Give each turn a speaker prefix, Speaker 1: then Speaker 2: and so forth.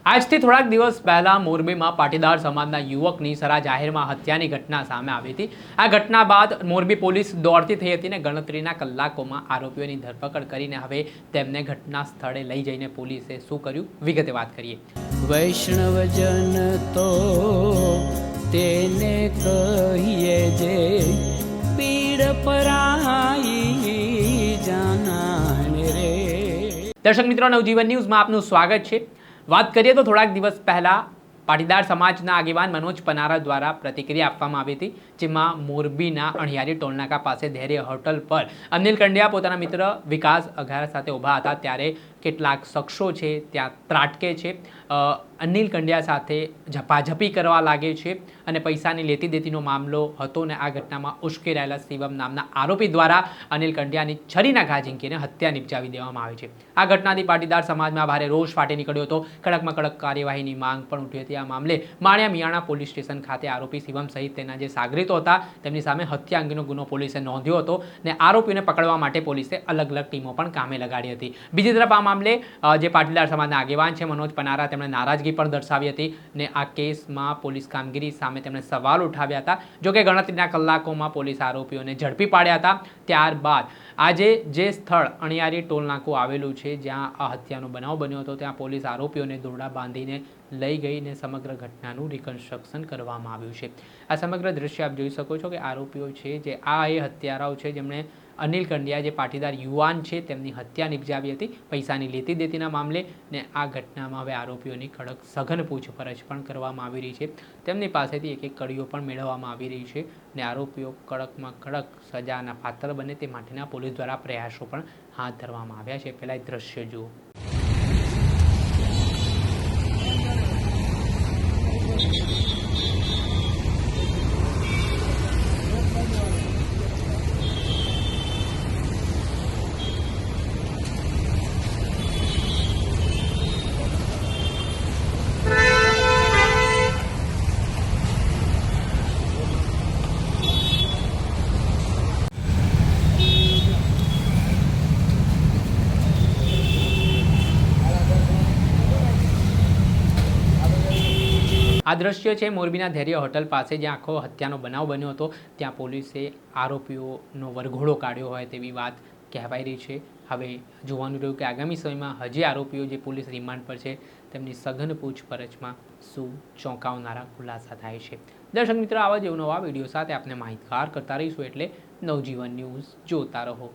Speaker 1: આજથી થોડાક દિવસ પહેલા મોરબીમાં પાટીદાર સમાજના યુવકની સરા જાહેરમાં હત્યાની ઘટના સામે આવી હતી। આ ઘટના બાદ મોરબી પોલીસ દોડતી થઈ હતી ને ગણતરીના કલાકોમાં આરોપીઓની ધરપકડ કરીને હવે તેમને ઘટના સ્થળે લઈ જઈને પોલીસે શું કર્યું વિગતે વાત કરીએ।
Speaker 2: વૈષ્ણવજન તો તેને કહીએ જે પીડ પરાઈ જાનાને રે।
Speaker 1: દર્શક મિત્રો, નવજીવન ન્યૂઝમાં આપનું સ્વાગત છે। વાત કરીએ તો થોડાક દિવસ પહેલા પાટીદાર સમાજના આગેવાન મનોજ પનારા દ્વારા પ્રતિક્રિયા આપવામાં આવી હતી, જેમાં મોરબીના અણિયારી ટોલનાકા પાસે ધૈર્ય હોટલ પર અનિલ કંડિયા પોતાના મિત્ર વિકાસ અઘારા સાથે ઊભા હતા ત્યારે કેટલાક શખ્સો છે ત્યાં ત્રાટકે છે, અનિલ કંડિયા સાથે ઝપાઝપી કરવા લાગે છે અને પૈસાની લેતી દેતીનો મામલો હતો ને આ ઘટનામાં ઉશ્કેરાયેલા શિવમ નામના આરોપી દ્વારા અનિલ કંડિયાની છરીના ઘા ઝીંકીને હત્યા નિપજાવી દેવામાં આવી છે। આ ઘટનાથી પાટીદાર સમાજમાં ભારે રોષ ફાટી નીકળ્યો હતો। કડકમાં કડક કાર્યવાહીની માંગ પણ ઉઠી હતી। આ મામલે માણિયા મિયાણા પોલીસ સ્ટેશન ખાતે આરોપી શિવમ સહિત તેના જે સાગરીતો હતા તેમની સામે હત્યા અંગેનો ગુનો પોલીસે નોંધ્યો હતો ને આરોપીઓને પકડવા માટે પોલીસે અલગ અલગ ટીમો પણ કામે લગાડી હતી। બીજી તરફ આ મામલે જે પાટીદાર સમાજના આગેવાન છે મનોજ પનારા, તેમણે નારાજગી પણ દર્શાવી હતી ને આ કેસમાં પોલીસ કામગીરી સામે તેમણે સવાલ ઉઠાવ્યા હતા। જોકે ગણતરીના કલાકોમાં પોલીસ આરોપીઓને ઝડપી પાડ્યા હતા। ત્યારબાદ આજે જે સ્થળ અણિયારી ટોલ નાકું આવેલું છે જ્યાં આ હત્યાનો બનાવ બન્યો હતો ત્યાં પોલીસ આરોપીઓને દોરડા બાંધીને લઈ ગઈને સમગ્ર ઘટનાનું રિકન્સ્ટ્રક્શન કરવામાં આવ્યું છે। આ સમગ્ર દ્રશ્ય આપ જોઈ શકો છો કે આરોપીઓ છે જે એ હત્યારાઓ છે જેમણે અનિલ કંડિયા જે પાટીદાર યુવાન છે તેમની હત્યા નિપજાવી હતી પૈસાની લેતી દેતીના મામલે ને આ ઘટનામાં હવે આરોપીઓની કડક સઘન પૂછપરછ પણ કરવામાં આવી રહી છે। તેમની પાસેથી એક એક કડીઓ પણ મેળવવામાં આવી રહી છે ને આરોપીઓ કડકમાં કડક સજાના પાત્ર બને તે માટેના પોલીસ દ્વારા પ્રયાસો પણ હાથ ધરવામાં આવ્યા છે। પહેલાં એ દ્રશ્ય જુઓ। આ દ્રશ્ય છે મોરબીના ધૈર્ય હોટલ પાસે જ્યાં આખો હત્યાનો બનાવ બન્યો હતો। ત્યાં પોલીસે આરોપીઓનો વરઘોડો કાઢ્યો હોય તેવી વાત કહેવાઈ રહી છે। હવે જોવાનું રહ્યું કે આગામી સમયમાં હજી આરોપીઓ જે પોલીસ રિમાન્ડ પર છે તેમની સઘન પૂછપરછમાં શું ચોંકાવનારા ખુલાસા થાય છે। દર્શક મિત્રો, આવા જ નવા વિડીયો સાથે આપને માહિતગાર કરતા રહીશું, એટલે નવજીવન ન્યૂઝ જોતા રહો।